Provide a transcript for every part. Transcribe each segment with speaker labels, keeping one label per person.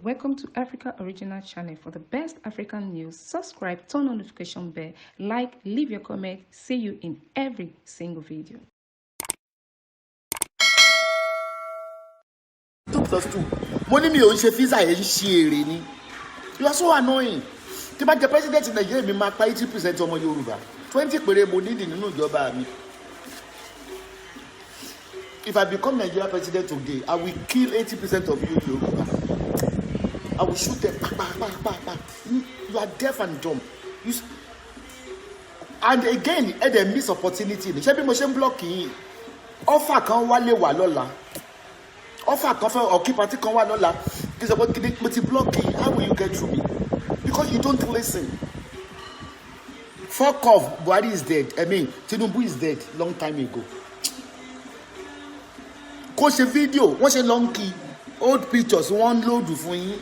Speaker 1: Welcome to Africa Original Channel. For the best African news, subscribe, turn on notification bell, like, leave your comment. See you in every single video.
Speaker 2: 2+2. Money me on visa and share ni. You are so annoying. Tí bá jẹ́ president in Nigeria, mi máa pa 80% ọmọ Yorùbá. 20 péré mo need nínú ìjọba mi. If I become Nigeria president today, I will kill 80% of you Yoruba. I will shoot them. You are deaf and dumb. And again, they miss opportunity. Ṣé bí mo ṣe ń block yín? Offer kan wálé wà lọ́la. Offer kan fẹ́ or keep party kan wà lọ́la. Kí sọ pé kí mo ti block yín. How will you get through me? Because you don't listen. Fuck off. Buhari is dead. I mean, Tinubu is dead long time ago. Kó ṣe video, wọ́n ṣe long key, old pictures, wọ́n load fún yín.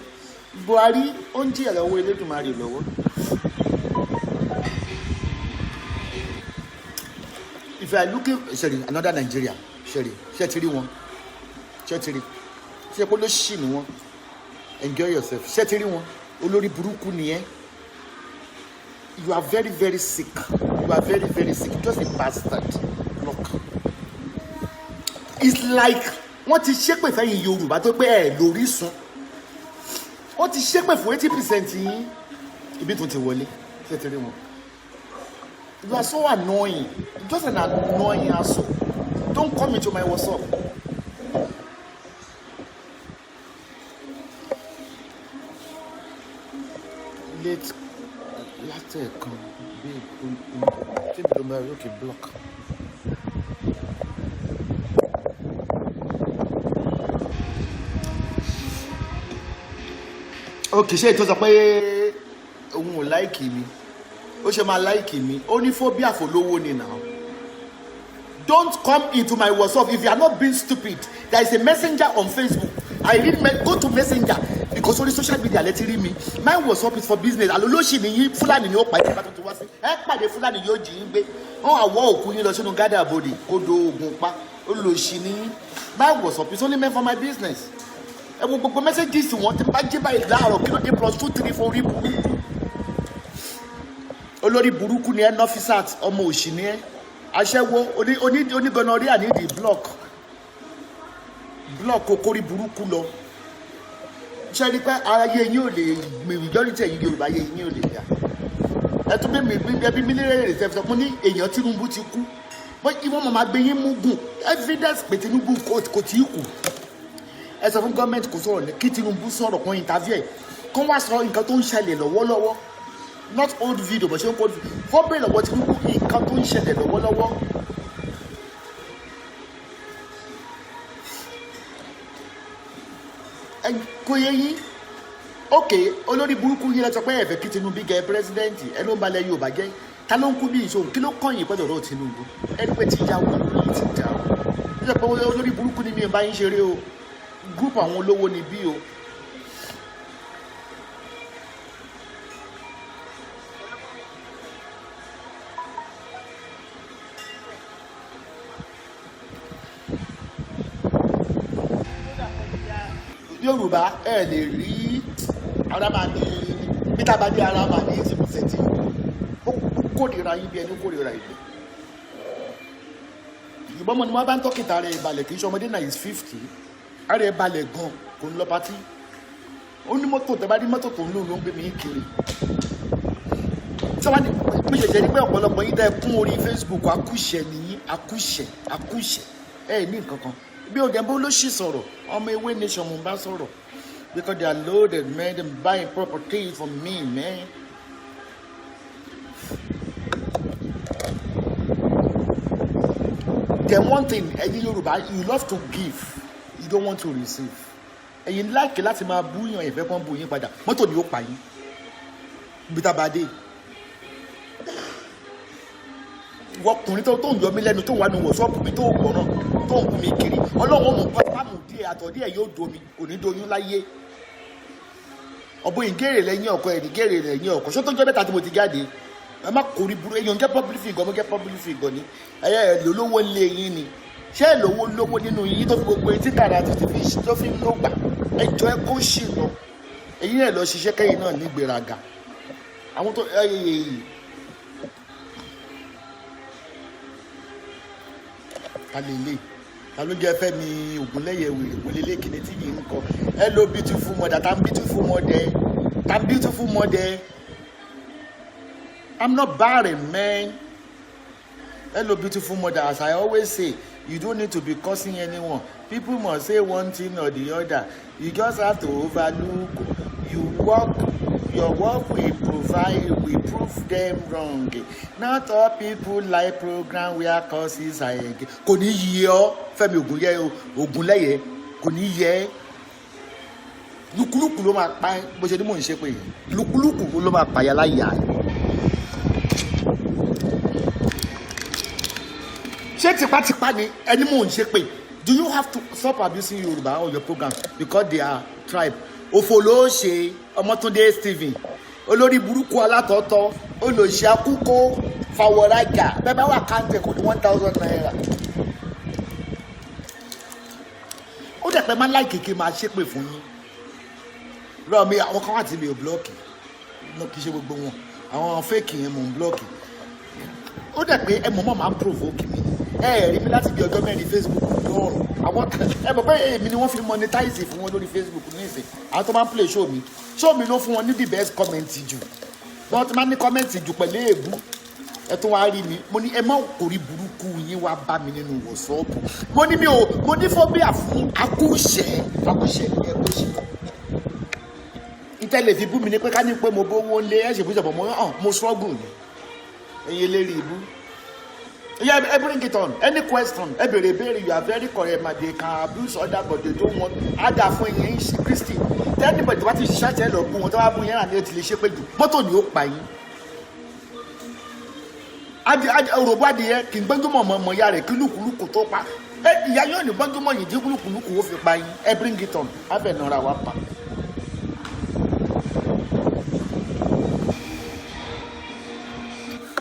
Speaker 2: Buhari ó ń jìyà lọ́wọ́ Elédùmarè lọ́wọ́. If you are looking, sorry, another Nigeria, sorry, ṣé ti rí wọn? Ṣé ti rí? Ṣé pé ló ṣì ní wọn? Enjoy yourself. Ṣé ti rí wọn? Olórí burúkú nìyẹn. You are very, very sick. You are very, very sick. Just a bastard. Look. It's like wọ́n ti ṣépè fẹ́yìn Yorùbá tó pé ẹ̀ lórí sun. Wọ́n ti ṣépè fún 80% yín. Ibi tó ti wọlé. Ṣé ti rí wọn? You are so annoying. You're just an annoying asshole. Don't come into my WhatsApp. Láti ẹ̀kan bí tí mi ló máa rí òkè block. Okay, ṣé ètò sọ pé òun ò láìkì mi ó ṣe máa láìkì mi ó ní phobia fòlówó ni now. Don't come into my WhatsApp if you are not being stupid. There is a messenger on Facebook. I read go to messenger because only social media let it read me. My WhatsApp is for business. Aloloshi ni Fulani ni ó pa ìpàdé tó wá sí. Ẹ pàdé Fulani yóò jí ń gbé. Wọ́n àwọ̀ òkú yín lọ sínú gádà bòdì odò ògùn pa olóṣì ni. My WhatsApp is only meant for my business. Ẹ wo gbogbo messages wọn tí bá jẹ́ báyìí láàárọ̀ kí ló dé +2 3 4 orí burúkú. Olórí burúkú ni ẹ nọ́físàt ọmọ òṣì ni ẹ. Aṣẹ́wó onígonorrhea ní di block okori burúkú lọ. Ṣé rí pé ayé yín ò lè majority ẹ̀yin Yorùbá ayé yín ò lè dá. Ẹ tún bí mílíọ̀nù rẹ̀ sọ fún ní èèyàn Tinubu ti kú. Wọ́n máa gbé yín mú gùn evidence pé Tinubu kò tí ì kú. Ẹ sọ fún gọ́ọ̀mẹ̀ntì kò sọ̀rọ̀ kí Tinubu sọ̀rọ̀ kan interview ẹ̀ kó wá sọ nǹkan tó ń ṣẹlẹ̀ lọ́wọ́lọ́wọ́. Not old video but ṣé ń kó fọ́ bẹ́ẹ̀ lọ́wọ́ Tinubu nǹkan tó ń ṣẹlẹ̀ lọ́wọ́lọ́wọ́. Kò yẹ yín ok olórí burúkú yín lọ́sọ pé ẹ̀fẹ̀ kí Tinubu gẹ pírẹsidẹ́ǹtì ẹ ló ń balẹ̀ Yorùbá jẹ́ ta ló ń kú bí ìṣòro kí ló kọ́yìn pẹ̀lú ọ̀rọ̀ Tinubu ẹni pé ti já wọn lórí ti já o ó sọ pé olórí burúkú ni mi ò bá yín ṣeré o gúrùpù àwọn olówó ni bí o. Yorùbá ẹ lè rí ara máa ní peter bá dé ara máa ní 80% ó kórìíra yín bí ẹni kórìíra ìlú. Ìgbọ́n mọ̀ ni wọ́n bá ń tọ́kìtà rẹ̀ ìbàlẹ̀ kì í ṣe ọmọdé náà is 50 ara ẹ̀ balẹ̀ gan kò ń lọ pátí ó ní mọ́tò tẹ́ bá rí mọ́tò tó ń lò ló ń gbé mi kiri. Tí wọ́n ní mi ṣẹ̀ṣẹ̀ ní pé ọ̀pọ̀lọpọ̀ yín dẹ́ kún orí Facebook akúṣẹ̀ nìyí akúṣẹ̀ ẹ̀ ní nǹkan kan. Bí o dẹ̀bọ́ ló ṣì sọ̀rọ̀ ọmọ ewé nation mo bá sọ̀rọ̀ because they are loaded man them buying properties from me man. Then one thing ẹ̀yin Yorùbá you love to give you don't want to receive. Ẹ̀yin láìkè láti máa búyàn ẹ̀fẹ́ kan bú yín padà mọ́tò ni ó pa yín bí tábàdé. Ọkùnrin tó ń yọ mí lẹ́nu tó wà ní wọ̀ṣọ́ọ̀pù mi tó gbọ́ràn tó ń kú mi kiri Ọlọ́run mọ̀ pátámù díẹ̀ àtọ̀ díẹ̀ yóò domi kò ní doyún láyé. Ọ̀bọ ìgèrè lẹ́yìn ọkọ ẹ̀ nìgèrè lẹ́yìn ọkọ ṣó tó jẹ́ mẹ́ta tí mo ti jáde ẹ má kórìí burú èèyàn jẹ́ public figure mo jẹ́ public figure ni ẹ̀yẹ ẹ̀ lólówó lé yín ni ṣé ẹ̀ lówó nínú yín tó fi gbogbo etí kàrà tó fi ń lò gbà ẹjọ́ ẹ kó ṣì lọ èyí náà lọ ṣiṣẹ́ kẹ́yìn náà ní gbéraga àwọn tó alele ta ló jẹ́ Fẹ́mi Ògúnlẹ́yẹ wèrè wọlé lẹ́kìnní tí yìí ń kọ hello beautiful mother tam beautiful mother I'm not barren, man. Hello beautiful mother, as I always say, you don't need to be cursing anyone. People must say one thing or the other. You just have to overlook. Your work will prove them wrong. Not all people like program where causes are again. Kò ní yé ọ Fẹ́mi Ògúnlẹ́yẹ kò ní yé lukuluku ló máa pa bó ṣe ní mò ń ṣe pé lukuluku ló máa pa ya láyà ṣé tipátipá ni ẹni mò ń ṣe pé do you have to stop abusing Yoruba on your program because they are tribe òfò ló ṣe Ọmọ́túndé Stephen olórí burúkú alátọ̀ọ́tọ̀ olóṣì akúkó fàwọ̀rajà bẹ́ẹ̀ bá wà káńtẹ̀ kò ní 1,000 naira. ó dẹ̀ pẹ́ máa láì kékeré máa ṣépè fún yín rọ mi àwọn kan wà tí mi ò blọ́ọ̀kì kì í ṣe gbogbo wọn àwọn fẹ́ẹ̀kì yẹn mò ń blọ́ọ̀kì ó dẹ̀ pé ẹ mọ̀ máa ń provoke mi rí mi láti bí ọjọ́ mẹ́rin Facebook lọ́rùn àwọn ẹ mọ̀ pé èmi ni wọ́n fi monetize fún wọn lórí Facebook nísìn àwọn tó máa ń play show mi ló fún wọn ní the best comment jù wọ́n ti máa ń ní comment jù pẹ̀lú èébú ẹ tún wá rí mi mo ní ẹ má kò rí burúkú yín wá bá mi nínú wọ̀sọ́ọ̀bù mo ní phobia fún akúṣẹ̀ ní ẹgbẹ́ ṣe ìtẹ́lẹ̀ fi bú mi ní pé ká ní pé mo bówó lé ẹ̀ ṣèbúṣẹ̀ bọ̀ mo struggle ni ẹ̀yin lérí ibú. Yeah, bring it on. Any question? You are very correct, ma. They can abuse other, but they don't want other for in Christy. Tell anybody what is shut up, whatever we are, and they shape you. But on your pine. Robadi, King Bandumo, Moyare, Kuluku, Topa. Yayon, Bandumo, you Kuluku of your pine. Bring it on. Have another wapa.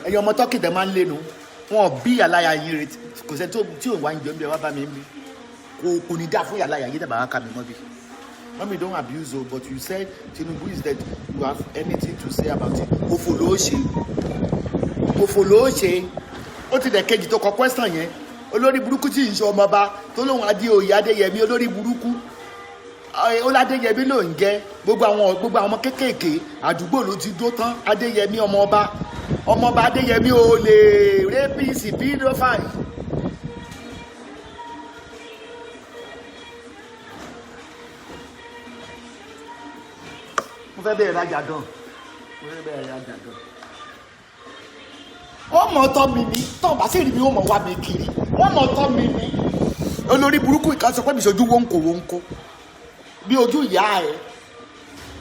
Speaker 2: Your motoki the man lenu. Wọn bí àláyà yín retí kò sẹ́ni tí ò wá ń jọ ń bí ẹ wá bá mi ń bí kò ní dá fún àláyà yín dàbà wá ká mi mọ́ bí. Mommy don't abuse o but you said Tinubu is that you have anything to say about it. Òfò ló ṣe ó ti dẹ̀ kejì tó kọ question yẹn olórí burúkú tí ìṣe ọmọọba tó lóun adé oyè Adéyẹmí olórí burúkú Adéyẹmí ló ń jẹ́ gbogbo àwọn ọmọ kéékèèké àdúgbò ló ti dó tán Adéyẹmí ọmọọba Adéyẹmí ò lè rẹ́pìsì pedophile. mo fẹ́ bẹ̀rẹ̀ rajà dán wọ́n mọ̀ tọ́ mi ní tọ́ bá sì rí mi ó mọ̀ wá mi kiri wọ́n mọ̀ tọ́ mi ní olórí burúkú ìka sọ pé mi ṣojú wọ́nkò bí ojú ìyá ẹ̀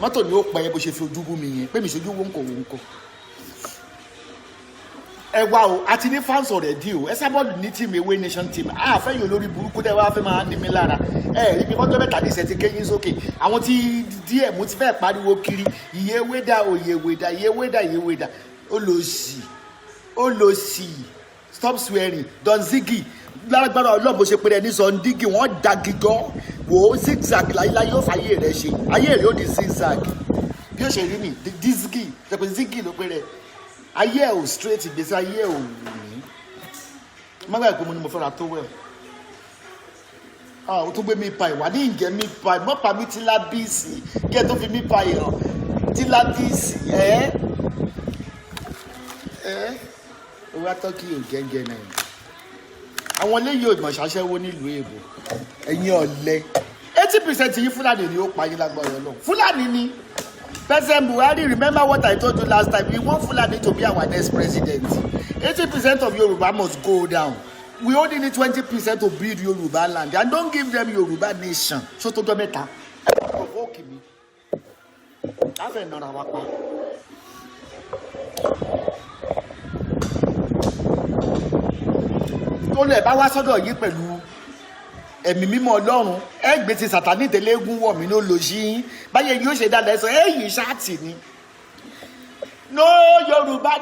Speaker 2: mọ́tò ni ó pẹ́ bó ṣe fi ojú bú mi yẹn pé mi ṣojú wọ́nkò. Ẹ wá o àti ní fans already o ẹ sábọ́ọ̀lù ní team Away Nation team fẹ́ yóò lórí burúkú tẹ́ wá fẹ́ máa ní mi lára ibi fọ́jọ́ mẹ́ta ní ìṣẹ́ ti kéyìn sókè àwọn tí díẹ̀ mo ti fẹ́ pariwo kiri iye wéda olóṣì stop swearing Don Ziggy lágbára ọlọ́ọ̀bù ṣe pé ẹni sọ ndígì wọ́n da gígọ́ wò ó zigzag láyé yóò fàyè rẹ̀ ṣe ayé rẹ̀ ó di zigzag bí ó ṣe rí ni Ziggy ṣẹpẹ Ziggy ló pé rẹ̀ ayé ò straight ìgbésí ayé ò wù mí má gbà pé mo ní mo fẹ́ ra towel ó tún gbé mi pa ìwà ní ìjẹ́ mi pa mọ́pà mi tílábìsì kí ẹ tó fi mi pa ìhàn tílábìsì owó atọ́kì ò gẹ́gẹ́ náà àwọn eléyìí ò mọ̀ ṣàṣẹ́wó nílùú èbó ẹ̀yin ọ̀lẹ 80% yìí Fúlàní ni ó pa yín lágbára Ọlọ́run Fúlàní ni. President Buhari, remember what I told you last time. We want Fulani to be our next president. 80% of Yoruba must go down. We only need 20% to build Yoruba land. And don't give them Yoruba nation. So to do better. Provoke me. Have another one. Tó lè bá wá sọ́dọ̀ yìí pẹ̀lú ẹ̀mí mímọ́ Ọlọ́run ẹgbẹ́ ti Sàtánì tẹ́lẹ́gún wọ̀ mí ló lò sí báyẹn yóò ṣe dáadáa sọ èyí ṣáàtì ni. No Yoruba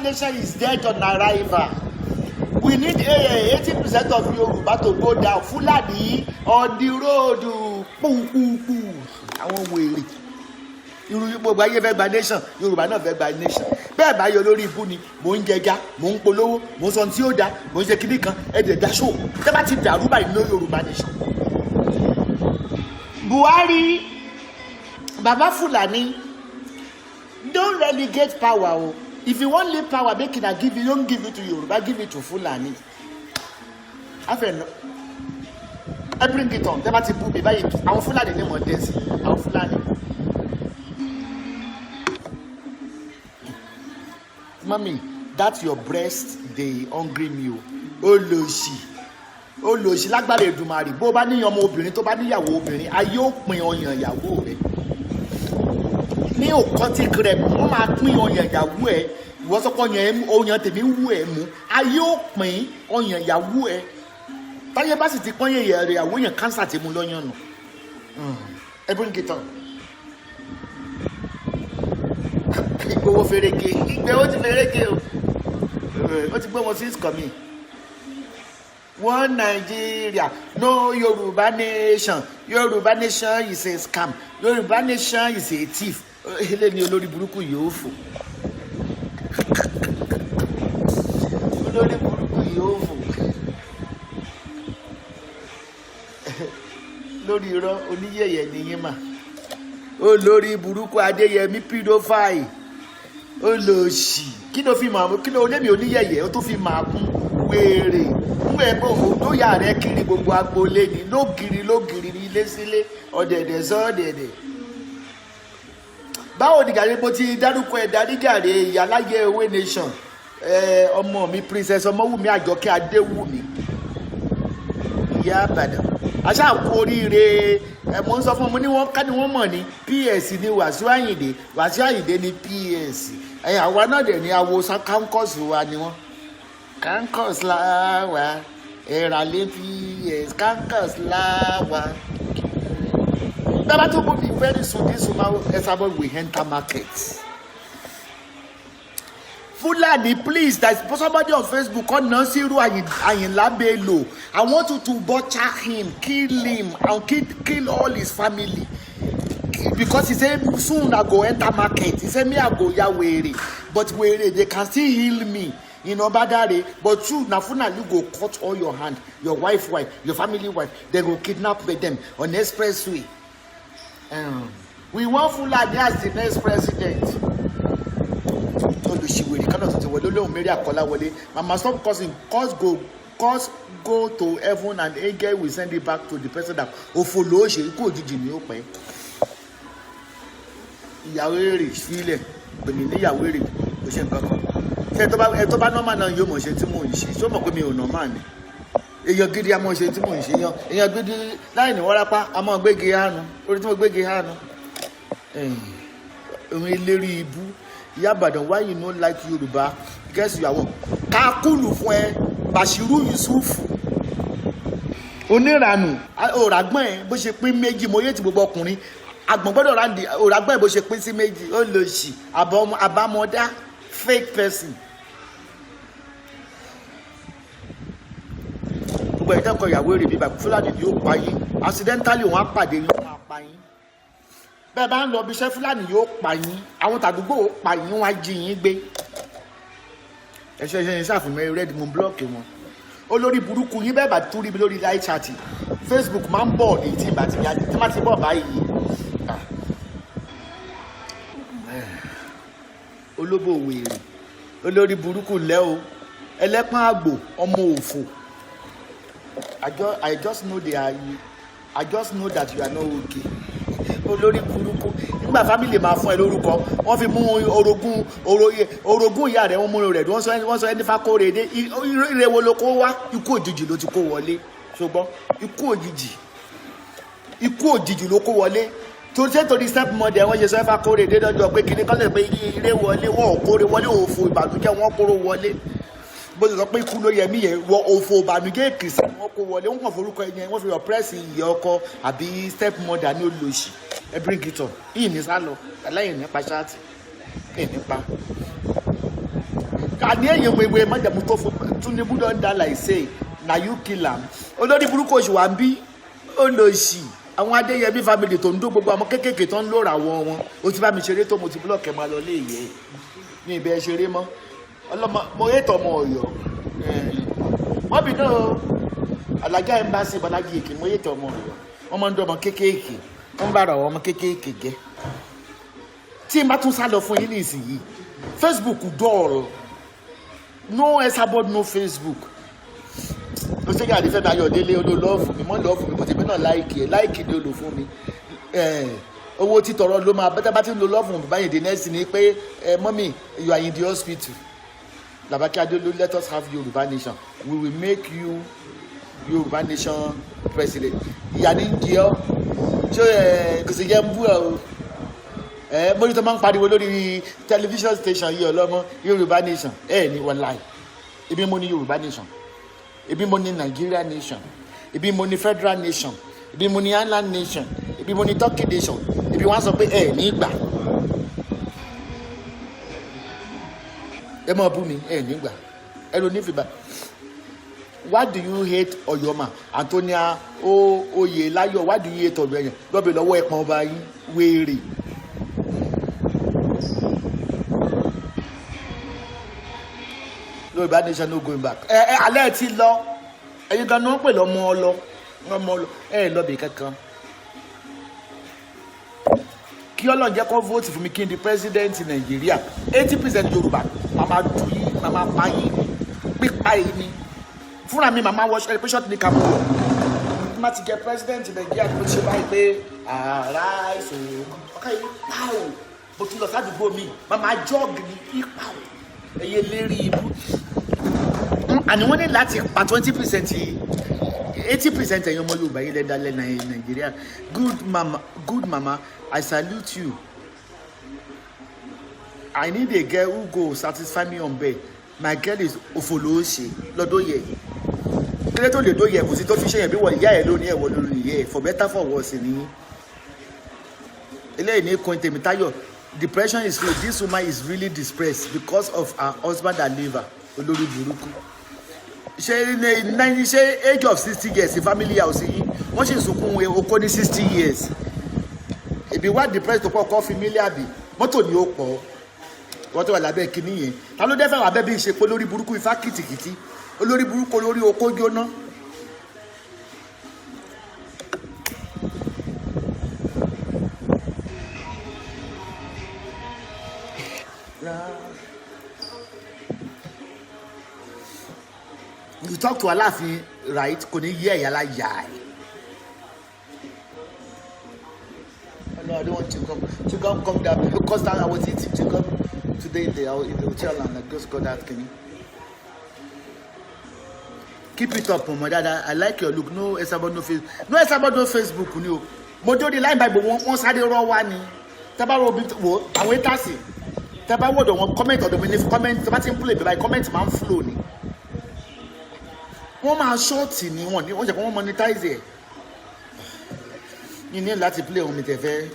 Speaker 2: nation is dead on arrival. We need 80% of Yoruba to go down. Fulani on the road. àwọn wèrè irú gbogbo ayé fẹ́ gba nation Yorùbá náà fẹ́ gba nation bẹ́ẹ̀ bá yọ lórí ibú ni mò ń jẹja mò ń polówó mò ń sọ tí ó da mò ń ṣe kíní kan ẹ̀dẹ̀ dáṣọ tẹ́ bá ti dàrú báyìí ní Yorùbá nation. Buhari Baba Fulani don't relegate power o if you wan leave power make una give you don't give it to Yoruba give it to Fulani afẹ́nà ẹ bring it on tẹ́ bá ti bú mi báyìí àwọn Fulani ní mọ̀ dé sí àwọn Fulani. Mami, that's your breast dey hungry me o olóòṣì lágbára Èdùmàrè bó bá níyàn ọmọ obìnrin tó bá níyàwó obìnrin ayé ó pin ọyàn ìyàwó rẹ ní occultic rẹ wọn máa pín ọyàn ìyàwó ẹ ìwọ sọpọ ọyàn tèmi ń wú ẹ mú ayé ó pin ọyàn ìyàwó ẹ táyé bá sì ti pọ́n yẹn ìyàwó yẹn cancer ti mú lọ́yàn nù ẹ bring it on. Ìgbòho fèrèkè ìgbòho ti fèrèkè o ó ti gbé wọn sí ìsìkọ̀mí one Nigeria no Yorùbá nation Yorùbá nation is a scam Yorùbá nation is a thief eléyìí olórí burúkú yóò fò olórí burúkú yóò fò lórí irọ́ oníyẹ̀yẹ̀ nìyẹn mà olórí burúkú Adéyẹmí pedophile olóòṣì kí ló fi máa kí ló lémi oníyẹ̀yẹ̀ ó tún fi máa kún wéèrè ń ẹgbẹ́ òun ló yà rẹ kiri gbogbo agboolé ni lógiri ní ilé sílé ọ̀dẹ̀dẹ̀ sọ́ọ̀dẹ̀dẹ̀. Báwo ni gàrí mo ti dárúkọ ẹ̀dá nígàrí ìyáláyé ewé nation ọmọ mi princess Ọmọwùmí Àjọkẹ́ Adéwùmí ìyá Ìbàdàn aṣáàkú oríire mo ń sọ fún ọmọ ní wọn ká ní wọn mọ̀ ní PS ní Wàsíù Àyìndé ní PS àwa náà dẹ̀ ní awo kankos wa ni wọn kankos láwa ẹ̀ràlẹ́ PS kankos láwa. Baba to be very soon this woman Esabod will enter market. Fulani, please, there's somebody on Facebook called Nasiru Ayinla Bello. I want you to butcher him, kill him, and kill all his family. Because he said soon I go enter market. He said me I go Yawere. But where they can still heal me. You know, Badare, but you, Nafuna, you go cut all your hand, your wife, your family wife, they go kidnap with them on the expressway. We want Fulani as the next president. Mama, stop causing. Cause go to heaven and angel will send it back to the person that follow you. Go to me open. Yawere feel it. But me Yawere. We should back. Etoba normal na yo mo se ti mo nse. So mo pe mi o normal ni. Èyàn gidi a mo se ti mo nse yan. Èyàn gidi láì ní warapa a mo gbege hanu. Orí tí mo gbege hanu. Ohun ìlérí ibu. Ìyá Ìbàdàn, why you no like Yoruba? Guess you are what? Kakulu fún ẹ Bashiru Yusuf. Onírànù òràgbọ́n ẹ bó ṣe pín méjì mo yé ti gbogbo ọkùnrin. Àgbọ̀n gbọ́dọ̀ ráǹdì òràgbọ́n ẹ bó ṣe pín sí méjì. Ó lọ sí àbámọ̀dá fake person. Gbogbo ìdẹ́kọ̀ ìyàwó èrè bíbá Fúlàní ni ó pa yín. Accidentally wọ́n á pàdé yín wọ́n á pa yín. Bẹ́ẹ̀ bá ń lọ bí iṣẹ́ Fúlàní yóò pa yín, àwọn tàdúgbò ó pa yín, wọ́n á jí yín gbé. Ẹ̀ṣẹ̀ yẹn ṣàfihàn red mo blọ́ọ̀kì wọn. Olórí burúkú yín bẹ́ẹ̀ bá tún rí mi lórí live chat. Facebook máa ń bọ̀ ní tí ìbá ti yá ní tí má ti bọ̀ báyìí. Olóbò wèrè, olórí burúkú lẹ́ o, ẹlẹ́pọ̀n àgbò, ọmọ òfò. I just know that you are not okay. Olórí burúkú nígbà family máa fún ẹ lórúkọ wọ́n fi mú orogún ìyá rẹ̀ wọ́n mú rẹ̀ wọ́n sọ ẹni fákóre dé ìrẹwò ló kó wá ikú òjijì ló ti kó wọlé ṣùgbọ́n ikú òjijì ló kó wọlé tó ṣe torí step mother wọ́n ṣe sọ ẹfà kóre dé lọ́jọ́ pé kìnnì kan lè pé ire wọlé wọ́n ò kóre wọlé òfò ìbànújẹ́ wọ́n kóró wọlé bó ṣe sọ pé ikú ló yẹ mí yẹn wọ òfò ìbànújẹ́ èkìsì wọ́n kó wọlé wọ́n kàn forúkọ ẹ̀yẹn wọ́n fi oppress ìyá ọkọ àbí step mother ní olóṣì ẹ bring it on yìí ní sálọ aláìní nípa ṣáàtì ẹ nípa àní ẹ̀yìn wẹ̀wẹ̀ májàmú tó fún Tinubu don die like say na you kill am olórí burúkú oṣù wa ń bí olóṣì àwọn Adéyẹmí family tó ń dó gbogbo àwọn kéékèèké tó ń lòrà wọn ó ti bá mi ṣeré tó mo ti búlọ̀kì ẹ̀ máa lọ lé ìyẹ́ ní ibẹ̀ ṣeré mọ́ ọlọ́mọ mo yé tọmọ Ọ̀yọ́ wọ́n bí náà Alájà Embassy Bọ́lájí Èkì mo yé tọmọ Ọ̀yọ́ wọ́n máa ń dọ́ ọmọ kéékèèké wọ́n ń bára ọmọ kéékèèké gẹ́ tí n bá tún sá lọ fún yín ní ìsinyìí Facebook dọ́ọ̀rọ̀ no Esabod no Facebook ló ṣe kí àdìfẹ́ náà Ayọ̀délé olólọ́ọ̀fù mi mọ́ lọ́ọ̀fù mi bó ti mi náà láìkì ni olò fún mi owó títọrọ ló máa bẹ́tẹ̀ bá ti ń lo lọ́ọ̀fù mi báyìí the next ni pé mọ́mí you are in the hospital Làbákẹ́ Adéolú let us have Yorùbá nation we will make you Yorùbá nation president ìyá ní jẹ́ ọ́ ṣé kò sì jẹ́ ń bú ẹ o mórí tó máa ń pariwo lórí television station yìí ọlọ́mọ Yorùbá nation ní wàláì ibi mo ní Yorùbá nation ibi mo ní Nigeria nation ibi mo ní federal nation ibi mo ní island nation ibi mo ní Turkey nation ibi wọ́n sọ pé ní ìgbà ẹ máa bú mi ní ìgbà ẹ ló ní fìbà. Why do you hate Oyoma Antonia Oyelayo? Why do you hate Ọ̀dọ̀ ẹ̀yàn lọ́bẹ̀ lọ́wọ́ ẹ̀pọ̀n ọba yín wéèrè. Yorùbá nation no going back. Alẹ́ ti lọ ẹ̀yin gan ni wọ́n pè lọ́mọ ọlọ lọ́bẹ̀ kankan. Kí Ọlọ́run jẹ́ kó vote fún mi kí n di president Nàìjíríà 80% Yorùbá màmá dùn yín màmá pa yín pípa yín ni. Fúnra mi màmá wọ ṣe pé ṣọ́ọ̀tì ní kàmú wọ̀ má ti jẹ president Nàìjíríà tó ṣe báyìí pé ara ìṣòro ọkà yìí pààrọ̀ mo tún lọ sádùúgbò mi màmá jọ́ọ̀gì ní ìpàwọ̀ ẹ̀yẹ lérí ibú àní wọ́n ní láti pa 20% 80% ẹ̀yin ọmọ Yorùbá yìí lẹ́dá lẹ́nà Nàìjíríà good mama I salute you I need a girl who go satisfy me on bed my girl is Ofolose lọ́dọ̀ yẹ kílẹ̀ tó lè dóyè kò sí tó fi ṣe yẹn bí wọ́n ìyá ẹ̀ lónìí ẹ̀wọ̀ lórí ìyẹ́ ẹ̀ for better for worse ni eléyìí ní kan tèmi Táyọ̀ depression is real this woman is really depressed because of her husband and liver olórí burúkú ṣe age of 60 years family house yìí wọ́n ṣe sunkún okó ní 60 years ìbí wá depressed tó pọ̀ kọ́ fi mílíọ̀nù mọ́tò ni ó pọ̀ wọ́n tó wà lábẹ́ kínní yẹn ta ló dẹ́fẹ̀ wà bẹ́ẹ̀ bí ìṣepọ̀ lórí burúkú ifá kìtìkìtì olórí burúkú olórí okó jóná. You talk to Aláàfin right kò ní yẹ ẹ̀yà láyà ẹ̀. No, I don't want to come down because I was eating chicken today in the hotel and I just got that skinny. Keep it up, my dad. I like your look. No Esabod no Facebook. No Esabod no Facebook ni o. Mo do the line by wọ́n sáré ro wa ni. Tẹ́ bá ro bi wo àwọn etasi. Tẹ́ bá wo do wọ́n comment ọ̀dọ̀ mi ni comment tẹ́ bá tin play by comment man flow ni. Wọ́n máa short ni wọ́n ni wọ́n jẹ́ ko wọ́n monetize ẹ̀. You need láti play on mi tẹ́ fẹ́.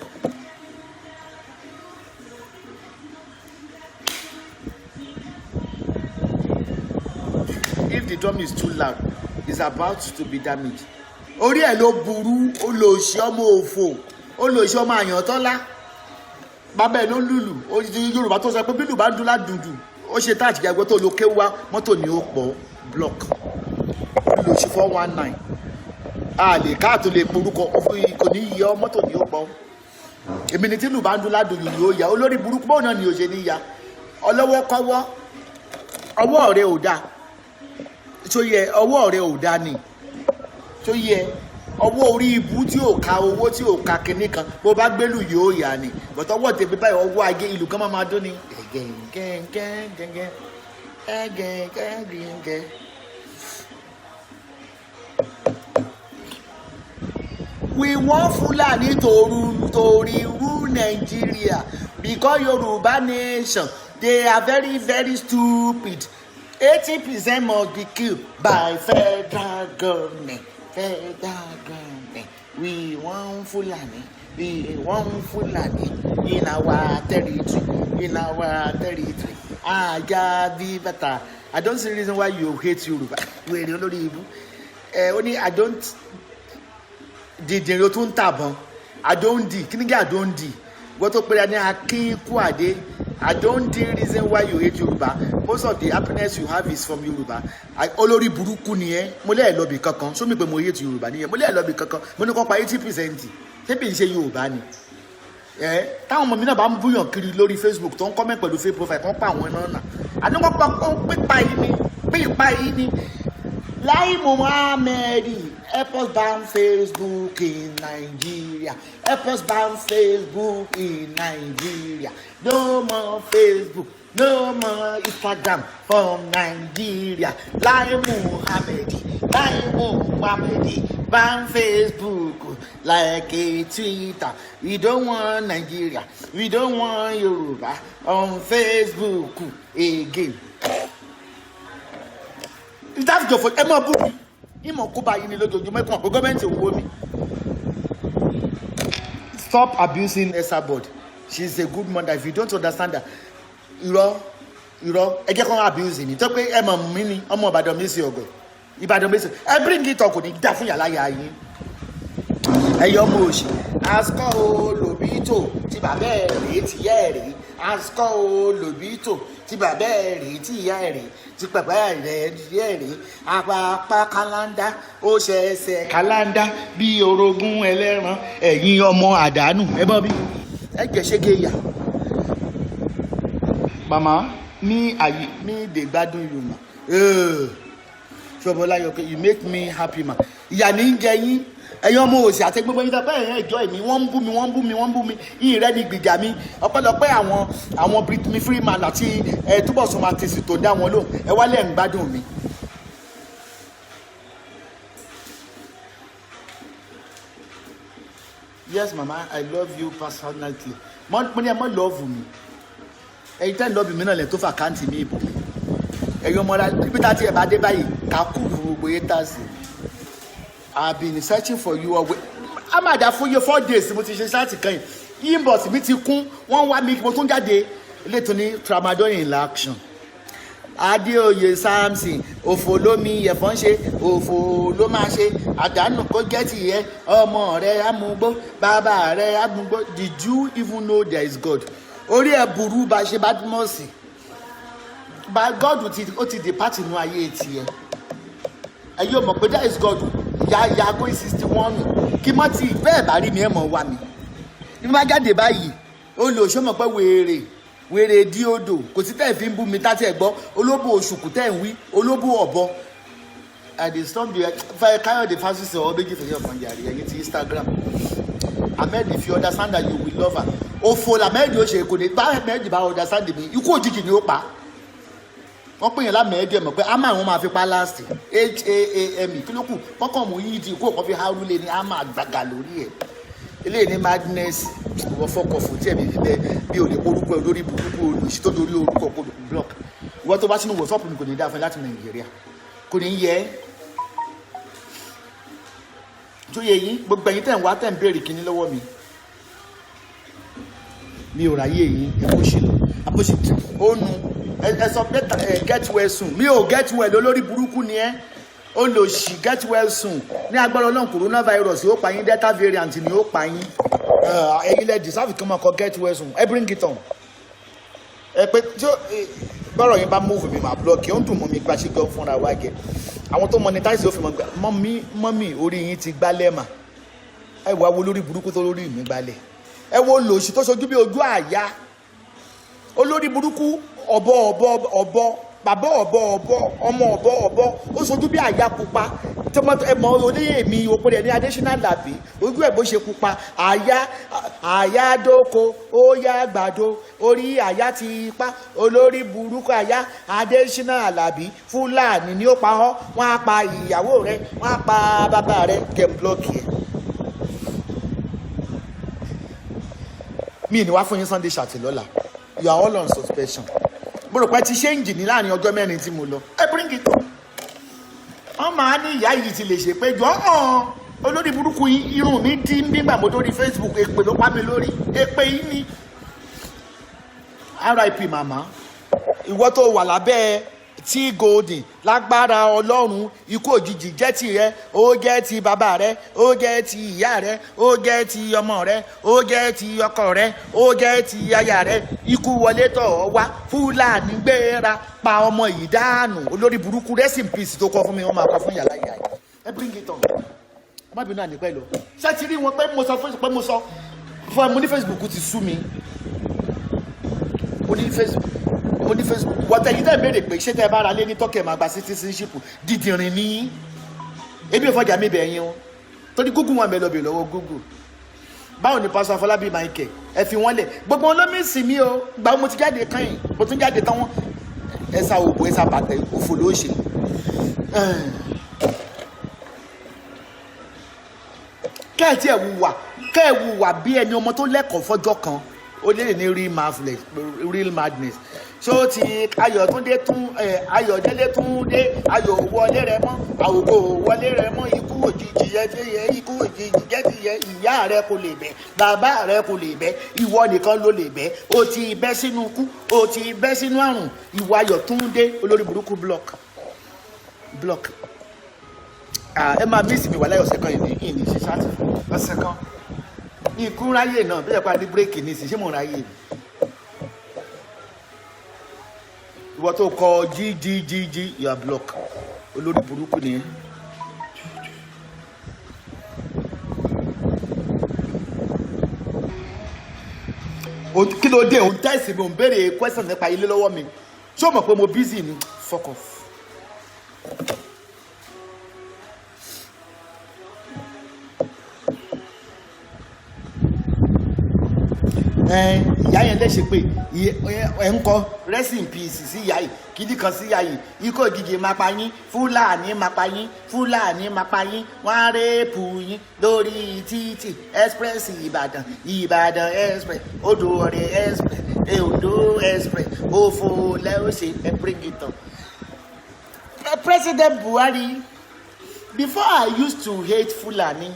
Speaker 2: If the drum is too loud, it's about to be damaged. Orí ẹ̀ ló burú, ó lo ṣe ọmọ òfò, ó lo ṣe ọmọ Àyàntọ́lá. Bàbá ẹ̀ ló lùlù, ó ti Yorùbá tó sọ pé bílù bá ń dún ládùndù, ó ṣe táàtì jàgbé tó lo kéwà, mọ́tò ni ó pọ̀ block. Ó lo ṣe 419. A lè káàtó lè porúkọ kò ní yẹ mọ́tò ní ó pọ̀ èmi ni tí lù bá ń dún ládùn yìí ó yá olórí burúkú bọ́ọ̀ náà ni ò ṣe ní ya ọlọ́wọ́ kọ́wọ́ ọwọ́ rẹ̀ ò dáa tó yẹ ọwọ́ rẹ̀ ò dáa ni tó yẹ ọwọ́ orí ibú tí ò ka owó tí ò ka kinní kan bó bá gbélù yóò yá ni bọ̀tọ̀ ọwọ́ tèmi báyìí ọwọ́ ajé ìlú kan máa dún ni gẹ́gẹ́gẹ́gẹ́gẹ́gẹ́gẹ́. We want Fulani to rule Nigeria because Yoruba nation, they are very, very stupid. 80% must be killed by federal government. Federal government. We want Fulani. We want Fulani in our territory. In our territory. Bivata. I don't see the reason why you hate Yoruba. Only I don't. dìndìnrín o tún ń tàbọn àdóńdì kí ni kí àdóńdì wọ́n tó pèrè ní Akínkúàdé. I don't see reason why you hate Yoruba. Most of the happiness you have is from Yoruba. Olórí burúkú ni ẹ́. Mo lè lọ bí kankan. Show me pé mo hate Yoruba ni ẹ́. Mo lè lọ bí kankan. Mo ní kó pa 80%. Ṣé bí n ṣe Yorùbá ni? Táwọn ọmọ mi náà bá ń búyàn kiri lórí Facebook tó ń comment pẹ̀lú fake profile kan pa àwọn náà. Àdúgbò pa pípa yìí ni. Lai Mohammed, help us ban Facebook in Nigeria. Help us ban Facebook in Nigeria. No more Facebook, no more Instagram from Nigeria. Lai Mohammed, ban Facebook like a Twitter. We don't want Nigeria. We don't want Yoruba on Facebook again. That's just for Emma Booby. Stop abusing Esabod. She's a good mother. If you don't understand that, you know, I get on abusing it. Okay, Emma Mini, I'm about the Missy Ogo. I bring it up with the Daffy Alaya. And your mush. Ask Lobito, Tibabe, Tieri. Ask Lobito, Tibabe, Tieri. Apá kálàndá ó ṣẹ̀ṣẹ̀ kálàndá bí orogún ẹlẹ́ran ẹ̀yin ọmọ àdánù ẹ bọ́ bí ẹ jẹ́ ṣégeyà. Mama mi dey gbádùn you ma. Ṣọbọlá Yọkẹ́, you make me happy ma. Ìyá ní jẹ yín ẹ̀yin ọmọ òsì àti gbogbo yín tẹ́pẹ́ ẹ̀yìn ẹ̀jọ́ èmi wọ́n ń bú mi yìí rẹ́ ní gbìjà mi ọpẹ́lọpẹ́ àwọn Britney Freeman àti Túbọ̀sún Matisi tó dá wọn lóhùn ẹ wálé ń gbádùn mi. Yes mama, I love you personally. Mo ní ẹ mọ́ love mi ẹ̀yin tẹ́ ń love mi náà lẹ̀ tó fà káǹtì mi ìbò ẹ̀yin ọmọ rẹ níbi tá a ti ẹ̀ bá dé báyìí kakú gbogbo yẹn tà sí. I've been searching for you always. I'm at that for you 4 days. Mo ti ṣe ṣáàtì kan yìí. Inbox mi ti kún. Wọ́n wá mi mo tún jáde. Eléyìí ní Tramadol in action. Adéoyè Samson. Òfò ló mi ẹ̀fọ́n ṣe. Òfò ló máa ṣe. Àdánù kó gẹ́tì yẹ. Ọmọ rẹ̀ amúgbó. Bàbá rẹ̀ amúgbó. Did you even know there is God? Orí ẹ̀ burú bá ṣe Badmus. But God ó ti depart inú ayé tiẹ̀. Ẹ yóò mọ̀ pé there is God. Ya go 61 kí mọ́ ti bẹ́ẹ̀ bá rí mi ẹ̀ mọ̀ wá mi ní bá jáde báyìí ó lè ṣó mọ̀ pé wèrè dí odò kò sí tẹ̀ fi ń bú mi tá tẹ̀ gbọ́ olóbò òṣùkù tẹ̀ ń wí olóbò ọ̀bọ àdìsọ́ndì Káyọ̀dé Fásitì ọ̀ méjì fẹ̀yẹ̀ ọ̀kan jàre ẹ̀yìn ti Instagram. Ahmed, if you understand that, you will love her. Òfò làmẹ́ẹ̀dì ó ṣe kò ní bá Ahmed bá understand mi ikú òjijì ni ó pa. Wọ́n pè yẹn lámẹ́ẹ̀dì ẹ̀ mọ̀ pé ama àwọn máa fi pa last HAAME kí ló kù kọ́kọ́ mú yí di kó kọ́ fi hárú lé ní ama àgbàgà lórí ẹ̀. Eléyìí ní madness wọ́n fọkọ̀ fún tí ẹ̀mí fi bẹ́ bí olè orúkọ ẹ̀ lórí burúkú olùsí tó lórí orúkọ kò block. Ìwọ́n tó bá sínú WhatsApp mi kò ní dáa fún láti Nàìjíríà kò ní yẹ tó yẹ yín gbogbo ẹ̀yin tẹ̀ ń wá tẹ̀ ń béèrè kíní lọ́wọ́ mi ò ráyè yín àpòṣì ó nu ẹ sọ pé get well soon mi ò get well olórí burúkú ni ẹ ó lò sí get well soon ní agbára Ọlọ́run coronavirus yóò pa yín delta variant ni yóò pa yín ẹ̀yin lẹ deserve kí wọ́n kọ get well soon ẹ bring it on ẹ pé tí bọ́rọ̀ yín bá move mi máa block ó ń dùn mọ́ mi gba ṣe gan fúnra wa gẹ̀ àwọn tó monetize ó fi mọ́ mọ́mì orí yín ti gbálẹ̀ mà ẹ wá wo lórí burúkú tó lórí mi gbálẹ̀ ẹ wo lòsì tó ṣojú bí ojú àyà olórí burúkú ọ̀bọ bàbá ọ̀bọ ọmọ ọ̀bọ ó ṣojú bí àyà pupa tọmọtò ẹmọ oníyè mi òpin rẹ ní additional làbí ojú ẹ bó ṣe pupa àyà dóko ó yá gbàdo orí àyà ti pa olórí burúkú àyà additional làbí fúlàní ni ó pa ọ́ wọ́n á pa ìyàwó rẹ wọ́n á pa bàbá rẹ kẹ́ blọọkì ẹ. mi ni wá fún yín Sunday ṣàtì lọ́la you are all on suspension mo rò pé ti ṣe ń jì ní láàrin ọjọ́ mẹ́rin tí mo lọ ẹ bring it on wọ́n máa ní ìyá yìí ti lè ṣe pé jọ hàn olórí burúkú irun mi dín nígbà mo tó rí Facebook èpè ló pa mi lórí èpè yìí ni RIP màmá ìwọ tó wà lábẹ́ T Golden lágbára Ọlọ́run ikú òjijì jẹ́ tìrẹ ó jẹ́ ti bàbá rẹ ó jẹ́ ti ìyá rẹ ó jẹ́ ti ọmọ rẹ ó jẹ́ ti ọkọ rẹ ó jẹ́ ti aya rẹ ikú wọlé tọ̀ ọ́ wá Fúlàní gbéra pa ọmọ yìí dànù olórí burúkú rest in peace tó kọ fún mi wọ́n máa kọ fún yàrá ìyá yìí ẹ bring it on má bínú ànípẹ́ lọ ṣé ti rí wọn pé mo sọ fún ẹ mo ní Facebook ti sú mi mo ní Facebook wọ́tẹ̀ yìí dẹ̀ béèrè pé ṣé tẹ́ bá ra lé ní tọ́kẹ̀ máa gba citizenship dídìrín ní ebi ìfọ̀jà mi bẹ̀ yín o torí Google wọn bẹ̀ lọ́bẹ̀ lọ́wọ́ Google báwo ni pásítọ̀ Afọlábí Michael ẹ fi wọ́n lẹ̀ gbogbo olómi sì mí o gba mo ti jáde kẹ́yìn mo tún jáde tán wọn ẹ̀sà òkú ẹ̀sà bàtẹ̀ òfò ló ṣe kẹ́ẹ̀tì ẹ̀ wùwà bí ẹni ọmọ tó lẹ́kọ̀ọ́ fọ́jọ́ kan ó lè ní real madness so ti Ayọ̀délé tún dé ayọ̀ wọlé rẹ mọ́ àwòkọ wọlé rẹ mọ́ ikú òjijì jẹ́ ti yẹ ìyá rẹ kò lè bẹ́ bàbá rẹ kò lè bẹ́ ìwọ nìkan ló lè bẹ́ o ti bẹ́ sínú ikú o ti bẹ́ sínú àrùn ìwọ Ayọ̀túndé olórí burúkú block ẹ máa mísì mi wà láyọ̀ ọ̀sẹ̀ kan ìní ṣe ṣáàtì ọ̀sẹ̀ kan ikú ráyè náà bí ẹ̀pá ní bírèkì ní ìsìn ṣé mo ráyè ìwọ tó kọ ggg you are block olórí burúkú nìyẹn. kí ló dé òun tẹ́sí mi òun béèrè question nípa ilé lọ́wọ́ mi ṣé o mọ̀ pé mo busy ni fuck off. ìyá yẹn lè ṣe pé ẹ ń kọ rest in peace sí ìyá yìí kìdí kan sí ìyá yìí ikú òjijì máa pa yín Fúlàní máa pa yín Fúlàní máa pa yín wọ́n á rẹ́ẹ̀pù yín lórí títì express Ìbàdàn express Odò Ọ̀rẹ́ express Ondo express òfò lẹ́ọ̀ṣẹ̀ ẹ bring it up. President Buhari, before I used to hate Fulani,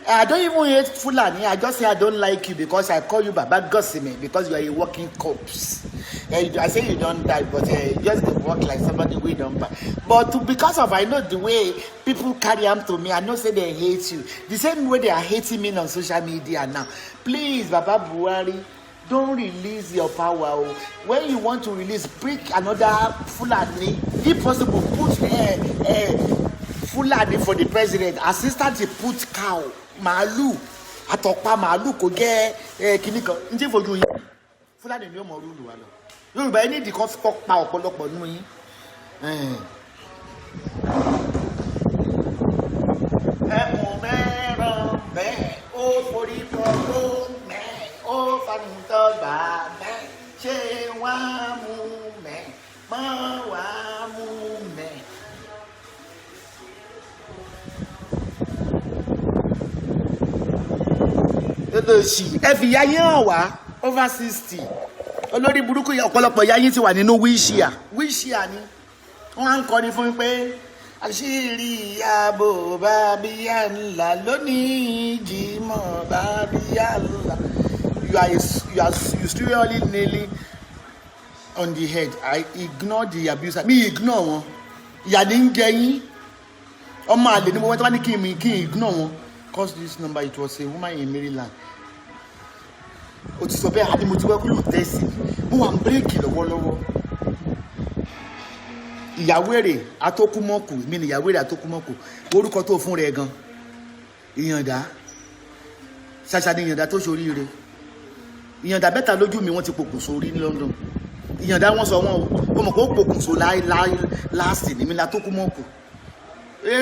Speaker 2: I don't even hate Fulani. I just say I don't like you because I call you Baba Gosime because you are a walking corpse. I say you don't die, but you just walk like somebody we don't buy. But because of I know the way people carry on to me, I know say they hate you. The same way they are hating me on social media now. Please, Baba Buhari, don't release your power. When you want to release, pick another Fulani. If possible, put Fulani for the president. Assistant, put cow. Màálù àtọ̀pá màálù kò jẹ́ kìnnì kan ní tí fojú yín Fúlàní ni ó mọ rúlù wa lọ Yorùbá ẹni ìdí kan fọ́ pa ọ̀pọ̀lọpọ̀ nínú yín. ẹ̀mú mẹ́ràn bẹ́ẹ̀ ó forí bọ́ ló mẹ́ ó fanutọ́gbà bẹ́ẹ̀ ṣé wàá mú mẹ́ mọ́ wàá mú mẹ́. ẹ fi ìyá yín hàn wá over 60 olórí burúkú ọ̀pọ̀lọpọ̀ ìyá yín ti wà nínú wíṣíà ni wọ́n á ń kọrin fún mi pé àṣírí ìyàbò bàbíyá ńlá lónìí Jímọ̀ bàbíyá ńlá. You still really nailing on the head. I ignore the abuse. Me ignore wọn ìyá ní ń jẹ yín ọmọ àlè ni mo wọ́n tí wọ́n ní kí n ignore wọn. Cause this number, it was a woman in Maryland. O ti sọ bẹ́ẹ̀ àti mo ti wẹ́ kó lò tẹ́sí mo wà ń bírèkì lọ́wọ́lọ́wọ́. Ìyàwó èrè atókùmọ́kù mi ni ìyàwó èrè atókùmọ́kù orúkọ tó fún rẹ̀ gan ìyàndá ṣàṣà ni ìyàndá tó ṣoríire ìyàndá bẹ́tà lójú mi wọ́n ti pokùnso orí ní London ìyàndá wọ́n sọ wọ́n o mọ̀ pé ó pokùnso láàsì ní mi la tókùmọ́kù.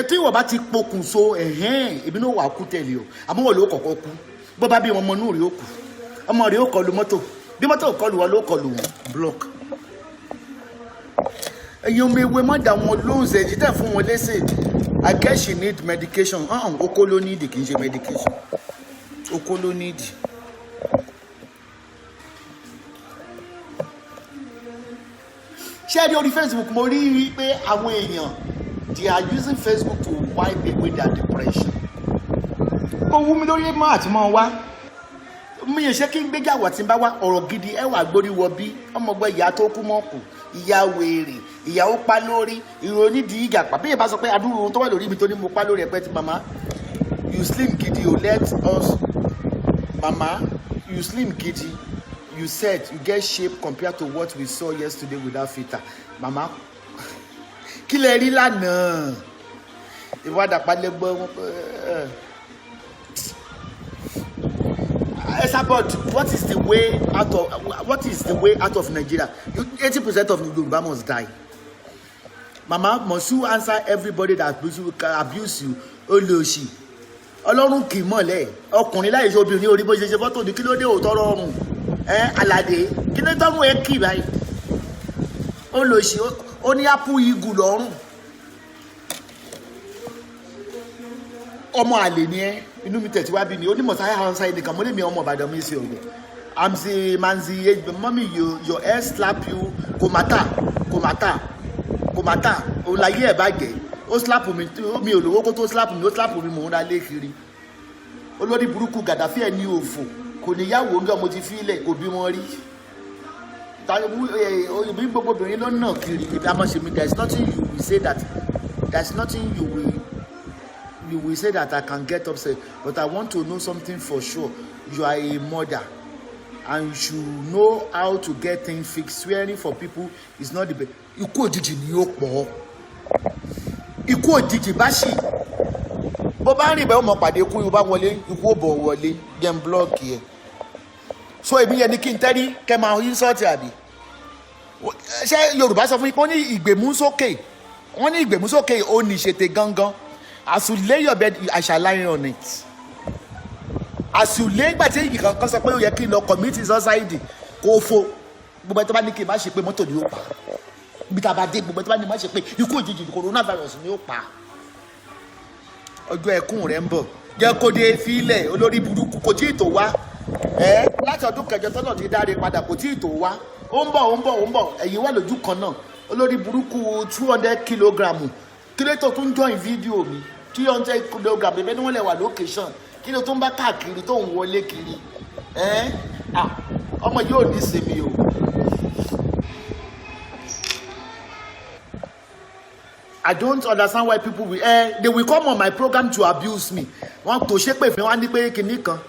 Speaker 2: Tí ìwọ bá ti pokùnso ebi náà wà kú tẹ̀lé o àmọ́ wọ́n ló kọ̀kọ́ kú bó bá bí ọmọ inú rẹ̀ ó kù ọmọ rẹ̀ ó kọlu mọ́tò bí mọ́tò kọlu wọn ló kọlu wọn block. ẹ̀yin ọmọ ewé mọ́dà wọn lóhùn ṣèjì tẹ̀ fún wọn lẹ́sẹ̀. I guess she need medication oko ló need kì í ṣe medication oko ló need. ṣé ẹ rí orí Facebook mo rí pé àwọn èèyàn they are using Facebook to wipe away their depression. Ó wú mi lórí mọ́ àti mọ́ wá. Mi ò ṣe kí n gbéjà wà tí n bá wá ọ̀rọ̀ gidi ẹ wà gbórí wọ bí ọmọgbọ́n ìyá tó kú mọ́ kù. ìyá wèrè ìyàwó pa lórí ìròyìn di ìgà pàbí ìbá sọ pé adúrú ohun tó wà lórí ibi tó ní mo pa lórí ẹ̀pẹ́ ti mama you slim gidi o let us mama you slim gidi you said you get shape compared to what we saw yesterday without filter mama kí lẹ rí lánàá ìwádà pálẹ́gbọ́ wọn pé Esabod, what is the way out of Nigeria? 80% of Yoruba must die. Mama, must you answer everybody that abuse you? Olóṣì. Ọlọ́run kì í mọ̀lẹ́. Ọkùnrin láì ṣe obìnrin orí bó ṣe ṣe fọ́tò ní kí ló dé òótọ́ rọrùn. Aládé, kí ló tọ́rùn ẹ kì báyìí? Olóṣì, ó ní ápù igù lọ́rùn. Ọmọ àlè ni ẹ́. Inú mi tẹ̀síwá bí ni onímọ̀ sáyà hansa ẹnìkan mo lè mi ọmọ Ìbàdàn mi sí ọ̀gbìn I'm say manzi mommy your hair slap you kò mátà òun láyé ẹ̀ bàjẹ́ ó slap mi ò lówó kó tó slap mi ó slap mi mò ń ra lé kiri olórí burúkú Gàdáfì ẹ̀ ní òfò kò níyàwó ń bí ọmọ ti fi ilẹ̀ kò bí wọ́n rí bí gbogbo obìnrin ló nà kiri ìbí amọ̀ṣe mi there is nothing you will say that you will say that I can get upset, but I want to know something for sure. You are a mother and you should know how to get things fixed. Swearing for people is not the best. Ikú òjijì ni ó pọ̀. Ikú òjijì bá ṣì. Bó bá rìn bẹ́ẹ̀ ó mọ̀ pàdé ikú yóò bá wọlé, ikú ò bọ̀ wọlé, dem block ẹ̀. So èmi yẹn ni kí n tẹ́rí kẹ́ máa insult àbí. Ṣé Yorùbá sọ fún yín pé wọ́n ní ìgbèmúsókè? Wọ́n ní ìgbèmúsókè ó ní ìṣètè gangan. As you lay your bed, I shall lie on it. As you lay, but you can sọ pé ó yẹ kí n lọ commit suicide kó fo. Gbogbo ẹ̀ tó bá ní kí n má ṣe pé mọ́tò ni ó pa. Bí tá a bá dé gbogbo ẹ̀ tó bá ní má ṣe pé ikú òjijì coronavirus ni ó pa. Ọjọ́ ẹkún rẹ̀ ń bọ̀. Jẹ́ kó dé fílẹ̀ olórí burúkú kò tí ì tó wá. Láti ọdún kẹjọ tọ́nà ti dáre padà kò tí ì tó wá. Ó ń bọ̀. Ẹ̀yin wà lójú kan náà. Olórí burúkú 200 kilogram. Kí ló tó tún join fídíò mi? 200 kilogram bẹ́ẹ̀ ni wọ́n lè wà location kí ló tó ń bá káàkiri tó ń wọlé kiri ọmọ yóò ní sinmi o. I don't understand why people will they will come on my program to abuse me. Wọ́n tó ṣépè fún wa ní pé kinní kan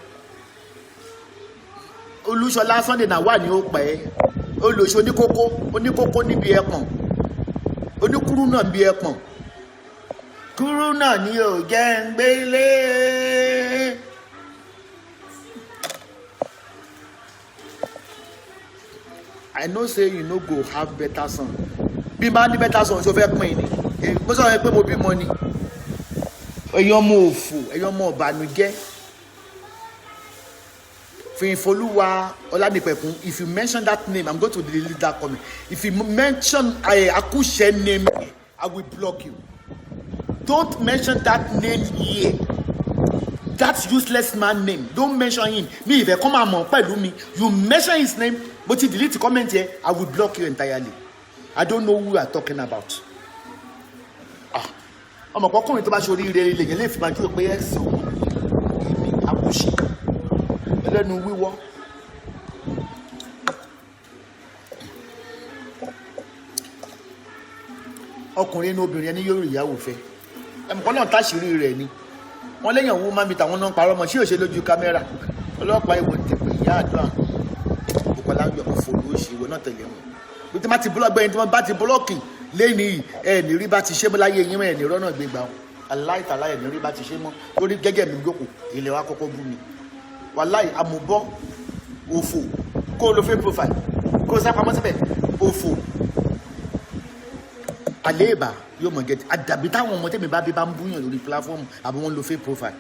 Speaker 2: Olúṣọlá Sunday náà wà ní ó pẹ́ olóṣù oníkókó níbi ẹpọ̀n oníkúrú náà níbi ẹpọ̀n. Kúrú náà ni ò jẹ́ ń gbélé. I know say you no go have better son. Bí máa ní better son ṣó fẹ́ pín ni. Mo sọ pé mo bímọ ni. Ẹ̀yin ọmọ òfò, ẹ̀yin ọmọ ọ̀bànújẹ́. Fìyìnfolúwa Ọlánìpẹ̀kun, if you mention that name, I'm going to delete that comment. If you mention Akúṣẹ́ name, I will block you. Don't mention that name here. That useless man name. Don't mention him. Me, if you come and pẹ̀lú mi, you mention his name, but you delete the comment here, I will block you entirely. I don't know who you are talking about. Ọmọ kọkùnrin tó bá ṣe oríire ilé yẹn lè fi máa dúró pé ẹ̀sìn òun èmi Akúṣe ẹlẹ́nu wíwọ́. Ọkùnrin ní obìnrin ẹni yóò rí ìyàwó fẹ́. Ẹ̀mùkọ́ náà táṣìírí rẹ̀ ni wọ́n léyìn owó máa ń bi tàwọn náà parọ́ mọ́ sí òṣèlú lójú kámẹ́rà ọlọ́pàá ìwò tèpè ìyá àdúrà Bùkọ́lá yọ òfòlù òṣì ìwò náà tẹ̀lé wọn bí tí wọ́n ti búlọ́ọ̀gbẹ́ yẹn tí wọ́n bá ti búlọ́ọ̀kì lẹ́yìn yìí ní rí bá ti ṣe mọ́ láyé yín ní rọ́nà gbégbá wọn aláìtàláyè ní rí bá ti ṣe mọ́ lórí gẹ́gẹ́ mi gbòkò ilẹ̀ wa kọ́kọ́ bú mi wàláì àmúbọ́ òfò kó o lo fake profile kó o sápamọ́ síbẹ̀ òfò àléébà yóò mọ̀ gẹ́tì àdàbí táwọn ọmọ tẹ́mi bá bí bá ń búyàn lórí platform àbí wọ́n lo fake profile.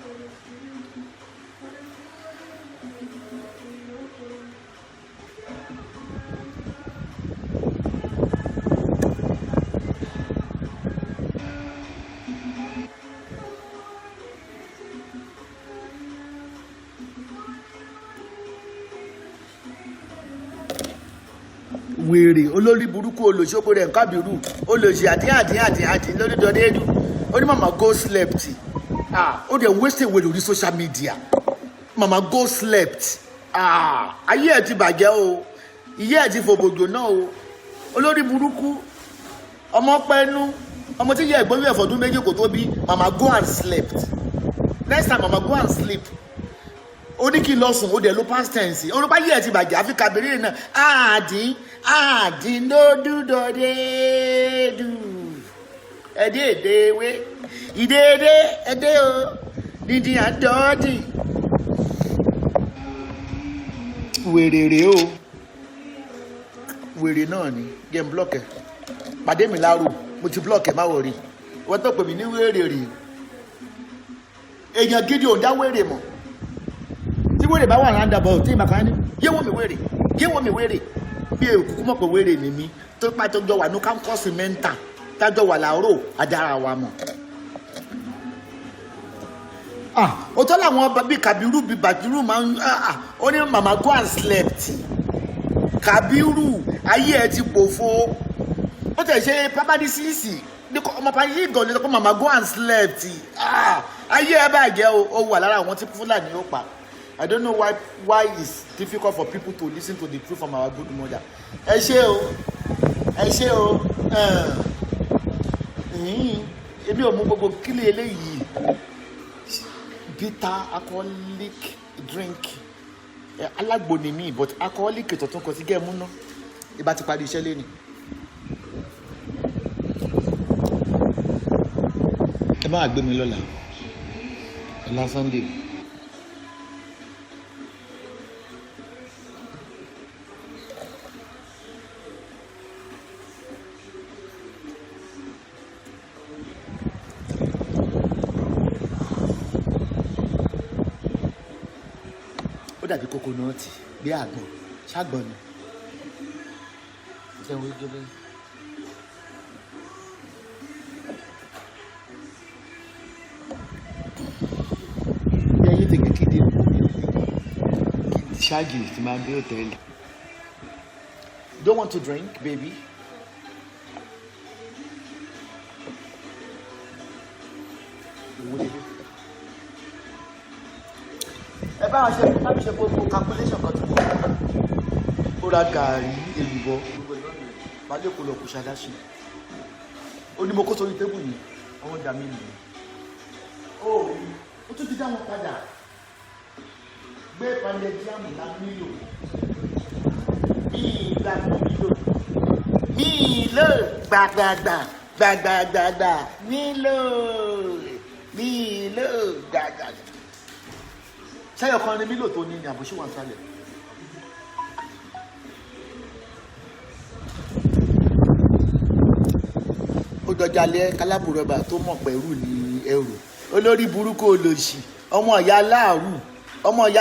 Speaker 2: wèrè olórí burúkú olóṣogbo rẹ̀ nkábìrú olóṣì àdín lórí dọ́dẹ́ ẹ̀dú ó ní mama go slept ó dẹ̀ waste away lórí social media mama go slept ayé ẹ̀ ti bàjẹ́ o ìyé ẹ̀ ti fòbòjò náà o olórí burúkú ọmọ pẹ́nu ọmọ tí yẹ ẹ̀gbọ́n yẹ fọdún méjì kò tó bí mama go and slept next time mama go and sleep ó ní kí n lọ sùn ó dẹ̀ ló past tense olùpá yẹ ti bàjẹ́ àfi kàbírì náà àdín lódúdọ̀dẹ́dù ẹ̀dẹ́ẹ̀dẹ́wé ìdẹ́ẹ̀dẹ́ ẹ̀dẹ́ o dídí àdọ́ọ̀dì wèrè rèé o wèrè náà ni game block ẹ̀ pàdé mi láàrú mo ti block ẹ̀ má wọ̀ rí wọ́n tó pè mí ní wèrè rè èèyàn gidi ò dá wèrè mọ̀ tí wèrè bá wà roundabout tí ìbàkan ní yéwọ́ mi wèrè bí èkúkú mọ̀ pé wèrè ni mí tó pa tó jọ wà ní kánkọ́sì mẹ́ńtà tájọ wà láàárọ̀ adára wa mọ̀. ó tọ́ làwọn bíi Kàbírù bíi Bàjírù máa ń ó ní mama go and slept Kàbírù ayé ẹ ti pòfo ó tẹ̀ ṣe papadísìsì ọmọ pàṣẹ ìgàn lè kọ́ mama go and slept ayé ẹ bàjẹ́ ó wà lára àwọn tí Fúlàní ó pa. I don't know why it's difficult for people to listen to the truth from our good mother. Ẹ ṣé o èmi ò mú gbogbo kílì eléyìí bitter alcoholic drink alágbo ni mí but alcoholic tuntun kò sí gẹ́ẹ̀mú náà ìbá ti parí iṣẹ́ lẹ́nu. Ẹ máa gbé mi lọ́la ọ̀la Sunday. Ó dàbí kókónọ́ọ̀tì bí àgbọn ṣàgbọn ni jẹun ojú lẹ́yìn. bí ayé tẹ̀gẹ́ kéde ṣáàjì tí máa ń dé hòtẹ́ẹ̀lì. Don't want to drink, baby? Ẹ bá ṣe gbogbo calculation kan tó ó ra gàárì èlùbọ́ balẹ̀ kò lọ kò ṣàdáṣe ó ní mo kó sórí tébù yìí àwọn ìdá mi nìyẹn ó tún ti dá wọn padà gbé palẹ̀ jáàmù lá nílò nílò gbàgbàgbà nílò gbàgbàgbà. Ṣáyọ̀ kan ní mílò tó ní ní àbúṣe wà sálẹ̀. Ó dọ̀jalẹ̀ kálábùrọ̀bà tó mọ̀ pẹ̀lú ní ẹrù. Olórí burúkú olóṣì ọmọ ìyá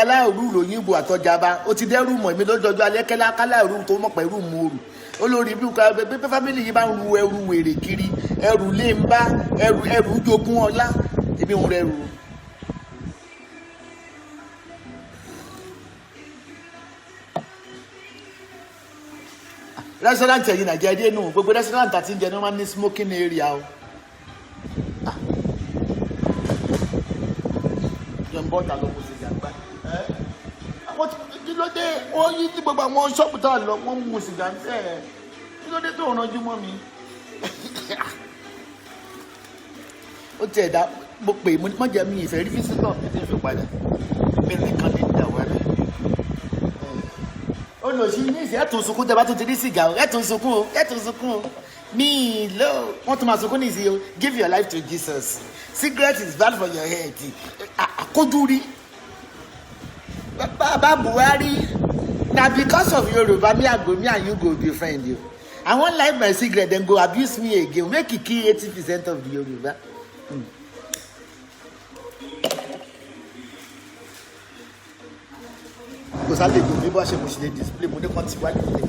Speaker 2: aláàrú lòyìnbó àtọjàba ó ti dẹ́rù mọ̀ èmi ló dọjọ́ alẹ́ káláàrú tó mọ̀ pẹ̀lú mòrù. Olórí burúkú pé fámìlì yìí bá ń ru ẹrù wèrè kiri ẹrù lè ń bá ẹrù jogún ọlá èmi ń rẹrù. Restaurant ẹ̀yìn Nàìjíríà dé nù gbogbo restaurant àti ìjẹ ní wọ́n ní smoking area o. Jẹun bọ́ọ̀tà ló kó sí ìjàgbá. Àwọn tí ló dé ó yí ní gbogbo àwọn ṣọ́ọ̀bù tá a lọ wọ́n mú sìgá ń tẹ̀. Kí ló dé tó rànjú mọ́ mi? Ó tiẹ̀ dá mo pè mo jẹ́ mi ìfẹ́ rí físítọ̀ mi tí ń fi padà. Mi nìkan ní ìdàwọ́ rẹ̀. Olùsí ní ìsìn ẹ̀tún sunkún tẹ́ bá tún ti rí sìgá o ẹ̀tún sunkún o mi lò wọ́n tún máa sunkún ní ìsìn o give your life to Jesus cigarette is bad for your health àkójú rí bàbá Buhari na because of Yoruba me and you go be friend o I wan light my cigarette then go abuse me again make e kill 80% of the Yoruba. Kò sálè gbò bí bá ṣe mo ṣe lè display mo ní kan ti wájú ilé.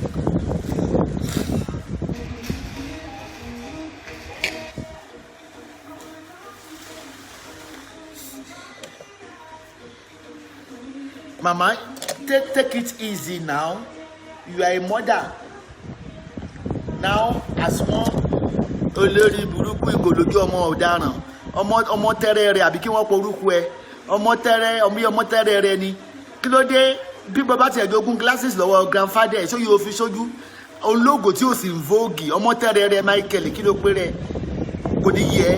Speaker 2: Mama, take it easy now. You are a mother. Now, as one olórí burúkú ìgòlójú ọmọ ọ̀daràn ọmọ tẹ́rẹ̀ rẹ̀ àbí kí wọ́n porúkú ẹ ọmọ tẹ́rẹ̀ rẹ̀ ni kí ló dé bí bàbá tiẹ̀ jogún glasses lọ́wọ́ grandfather ẹ̀ ṣó yóò fi sójú ológo tí ó sì ń vogue ọmọ tẹ́rẹ̀ẹ́rẹ́ Michael kí ló pé rẹ̀ kò ní yẹ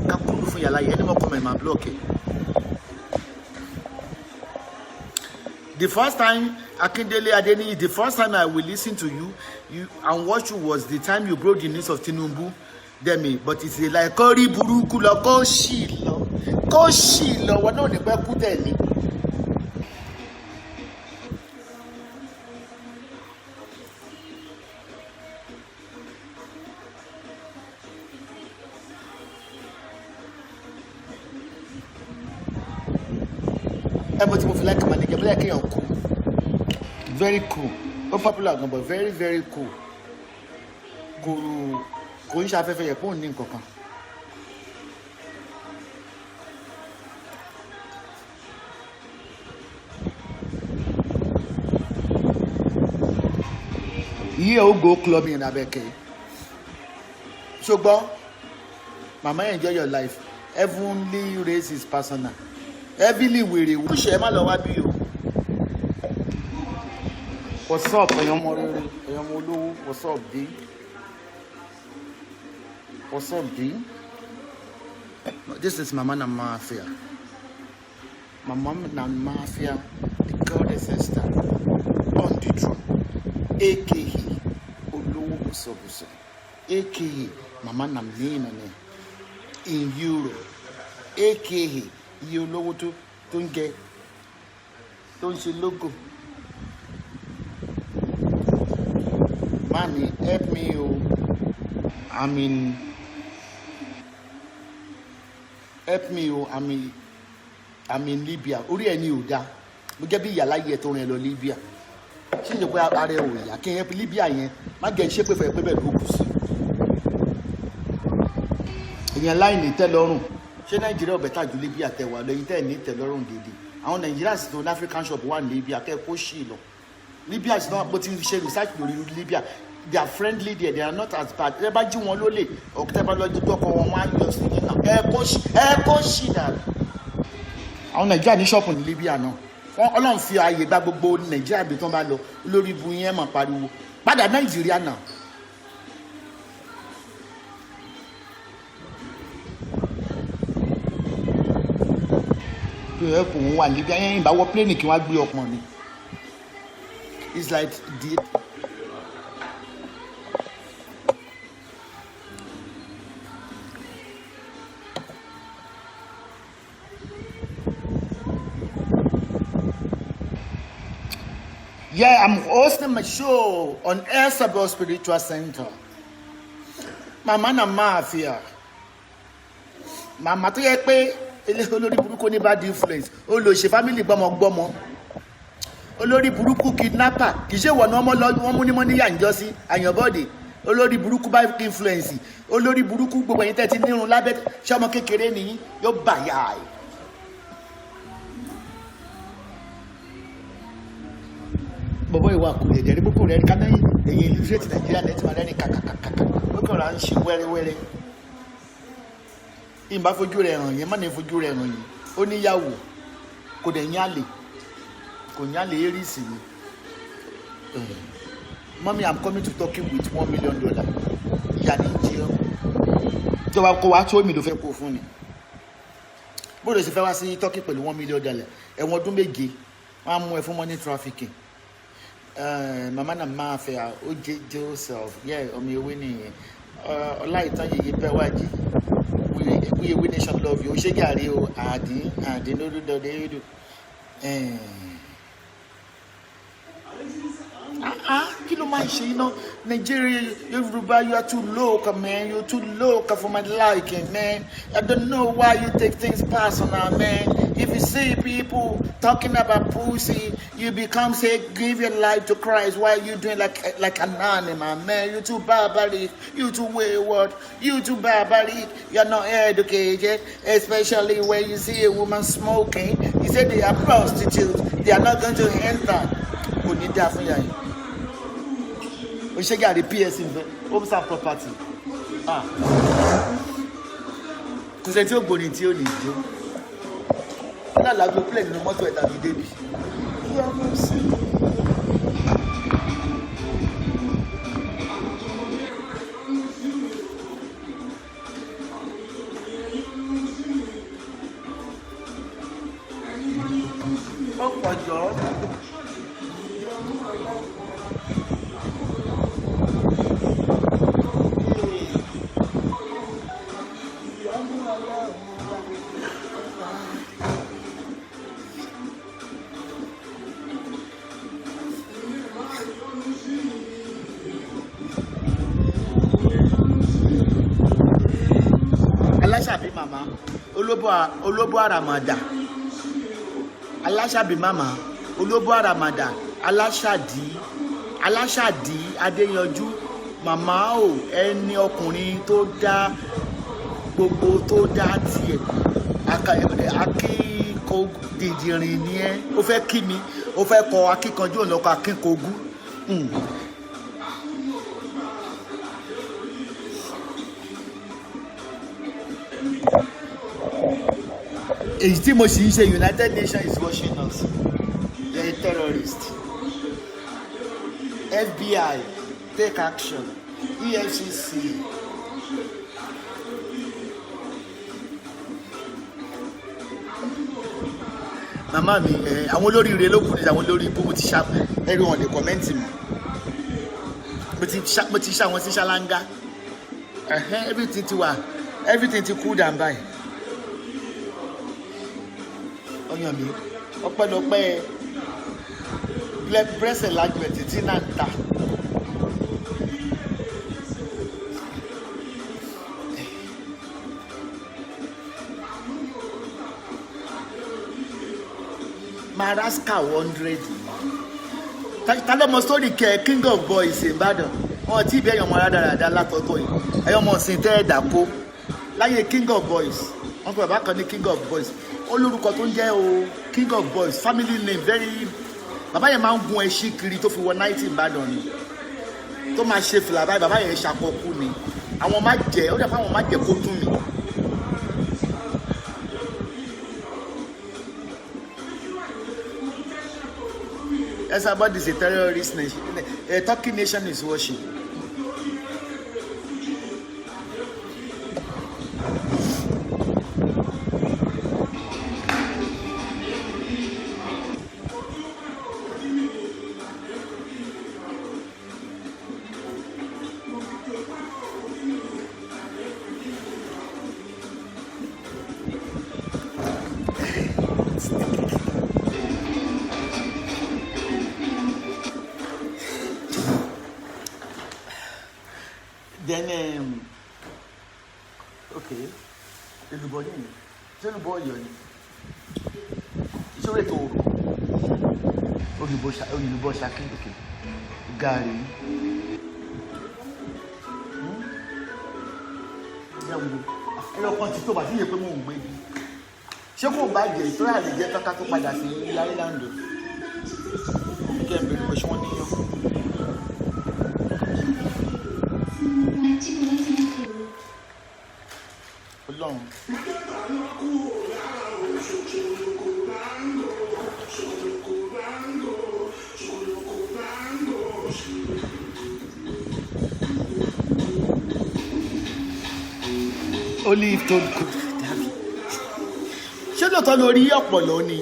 Speaker 2: ká kúrú fún yàrá yẹn ẹni mọ́ kọ́mọ̀ ẹ̀ máa block ẹ̀. The first time Akindele Adeniyi, the first time I will listen to you and watch you was the time you broke the news of Tinubu Demi, but it's like kórí burúkú lọ kó ṣì lọ wọn náà ní pẹ́ kú tẹ̀lé. But tí mo fi like manager bí like èèyàn cool, very cool, ó popular gan but very very cool. Kò ń ṣe afẹ́fẹ́ yẹ kó ní nǹkan kan. Yíyẹ ó go clubbing in Abẹ́kẹ́. Ṣùgbọ́n mama enjoy your life. Heavenly race is personal. Heavily wèrè wò ṣe má lọ wá bí o. What's up ẹ̀yàn ọmọ rere ẹ̀yàn ọmọ olówó what's up D? What's up D? This is Mama Na Mafia. Mama Na Mafia, the goddess Esther on the throne, aka Olówó Bùsọ̀bùsọ̀, aka Mama Na Mínàní in Europe, aka iye olówó tó ń jẹ tó ń ṣe logo. Mami help me o, help me o, I'm in Libya. Orí ẹni ò dáa mo jẹ́ bí ìyàlá yẹ tó rìn lọ Libya ṣé ìjọba pé ara ẹ ò yá kí ẹ Libya yẹn má jẹ́ iṣẹ́ pé bẹ́ẹ̀ ló kù sí ìyẹn láì ní tẹ́ lọ́rùn. Ṣé Nàìjíríà ọ̀bẹ tàjú Libya tẹ wà lẹ́yìn tẹ́ ní tẹ́lọ́rùn dédé àwọn Nàìjíríà sì tó ní African shop wà ní Libya kẹ́ kó ṣì lọ. Libya sì náà bó ti ṣe research lórí Libya they are friendly there, they are not as bad. Ẹ bá jí wọn lólè ọ̀kẹ́tẹ́ bá lọ́jọ́ tó ọkọ̀ wọn wá yọ sí nínú ẹ kó ṣì dànù. Àwọn Nàìjíríà ní ṣọ́ọ̀pù ní Libya náà Ọlọ́run fi ààyè gba gbogbo Nàìjíríà bí tó bá lọ lórí ibu yẹn mọ̀ pariwo padà Nàìjíríà náà. Ẹ kò wọ́n wà Libya yẹn ìbáwọ̀ pléènì kí wọ́n gbé ọpọ́n ni. It's like the yeah, I'm hosting my show on Elsabel Spiritual Center. Mama Na Mafia. Mama tó yẹ pé olórí burúkú ní bad influence ó lọ ṣe family gbọmọgbọmọ olórí burúkú kidnapper kì í ṣe wọ̀nà ọmọ wọn mú ní mọ́ níyà ń jọ sí àyànbọ́dé olórí burúkú bad influence olórí burúkú gbogbo ẹ̀yin tẹ́ ti nírun lábẹ́ ṣé ọmọ kékeré nìyí yóò bàyà ẹ̀. bọ̀bọ̀ ìwà kò lè dẹ̀rí bókò rẹ̀ ká náà ẹ̀yìn illiterate Nàìjíríà nẹ́tí máa rẹ́rìn kàkàkàkà bókò rà ń ṣe wẹ́rẹ́wẹ́rẹ́ ìbá fojú rẹ̀ hàn yẹn má ní fojú rẹ̀ hàn yìí ó níyàwó kò dẹ̀ yálè kò yálè érìsì ni Mommy, I'm coming to Turkey with $1 million ìyá ní jẹun tó wá kó wá tó mi ló fẹ́ kó fún ni bó lè ṣe fẹ́ wá sí Turkey pẹ̀lú $1 million ẹ̀wọ̀n ọdún méje wọ́n á mú ẹ fún money trafficking. Mama Na Mafia Oje Joseph ọmọ ewé nìyẹn Ọláìtàn yèyé Bẹ́wàjì we nation love you ṣé gàrí o àdín lódúdọdẹ yóò kí ló máa ń ṣe iná Nigeria Yoruba you are too local man, you're too local for my liking man. I don't know why you take things personal man. If you see people talking about pussy, you become say give your life to Christ. Why are you doing like an animal man? You too barbaric, you too wayward, you too barbaric. You're not educated, especially when you see a woman smoking. You say they are prostitutes, they are not going to enter. Kò ní dá fún yàrá o ṣe gàrí PS homes and property kò sẹ́ tí ó gbòòrìn tí ó lè jó náà lágbo plẹ̀ nínú mọ́tò ẹ̀ tàbí débi aláṣàbí màmá olóbó àràmàdà aláṣàbí màmá olóbó àràmàdà aláṣàdí adéyanjú màmá o ẹni ọkùnrin tó dá gbogbo tó dá tiẹ̀ akíkọ̀dìdìrín ni ẹ́ ó fẹ́ kí mi ó fẹ́ kọ akíkanjú òun lọ́kọ̀ akínkogú. èyí tí mo sì ń ṣe United Nations is watching us. They are a terrorist. FBI take action. EFCC. Màmá mi àwọn olóríire ló kù ní àwọn olórí ibú mo ti ṣá ẹrú wọn lè kọ́mẹ́ǹtì mi mo ti ṣá wọn sí ṣáláńgá everything ti cool down báyìí. Ọyàn mi ọpẹ́lọpẹ́ breast enlargement tí náà ń ta. Maraska 100 ta ló mọ sórí kẹ King of Boys Ìbàdàn wọn tí ìbí ẹyọ ọmọ rádaràda látọ̀tọ̀ yìí ẹyọ ọmọ ọ̀sìn tẹ́ ẹ̀dà kó láyé King of Boys wọn kọ bàbá kan ní King of Boys olórúkọ tó ń jẹ́ o King of Boys family name very bàbá yẹn máa ń gun ẹṣin kiri tó fi wọ 90 Ìbàdàn ni tó máa ṣe fìlà báyìí bàbá yẹn ṣàkọkú ni àwọn má jẹ ó dẹ̀ fún àwọn má jẹ kó tún mi. Esabod is a terrorist nation. A Turkey nation is watching. Then okay, olùbọ ní ṣé olùbọ Ọ̀yọ́ ni ìṣòro ètò olùbọ Ṣakí òkè gàrí ẹ̀rọ kan ti tó bàtí yẹ pé mò ń gbé bí ṣé kò bàjẹ́ ìtura lè jẹ́ tọ́ka tó padà sí Island kí ẹ̀ ń bẹ̀rù pé ṣé wọ́n níyàn. Ọlọ́run. Olive tó kù dàbí ṣé lóòótọ́ lórí ọ̀pọ̀lọ́ ni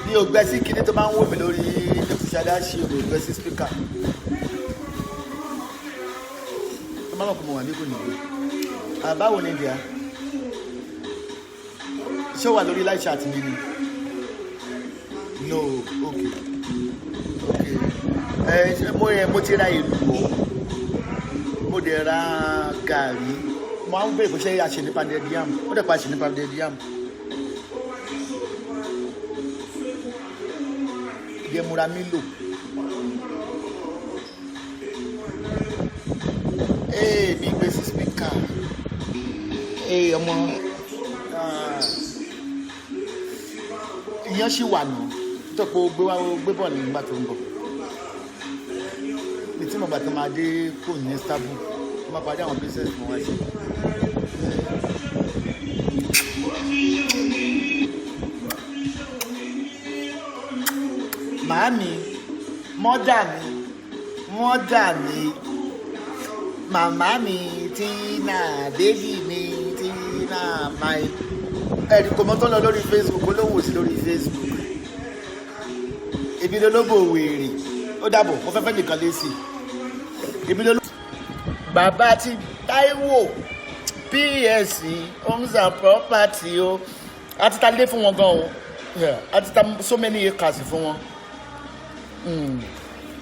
Speaker 2: bí o gbẹ sí kinní tó máa ń wò mí lórí ṣadáṣí o gbẹ sí spíkà tó máa ń kọ́ mọ̀ wà ní kò nìyí àbáwo ni ìdíyà ṣé ó wà lórí live chat mi ni no okay mo ti ra ìlú mo dẹ̀ ra gàrí mo á ń bèrè bó ṣe àṣẹ nípa dẹ́díàmù ó dẹ̀ pa àṣẹ nípa dẹ́díàmù ìdẹ́múra mílò mi gbé sí spíkà ọmọ ìyẹn ṣì wà nù tó pé ó gbé bọ̀ nígbà tó ń bọ̀ ní tí mo gbà tó máa dé kò ní Istanbul tó máa parí àwọn business mo wá sí. Màámi mọ́dà mi màmá mi Tina bébì mi Tina mai ẹ̀rí kò mọ́ tó lọ lórí Facebook olówó sí lórí Facebook èmi lólógbò wèrè ó dàbọ̀ mo fẹ́fẹ́ nìkan lé sí èmi lólógbò bàbá ti Táíwò PS homes and property o àti ta lé fún wọn gan o àti ta so many acres fún wọn.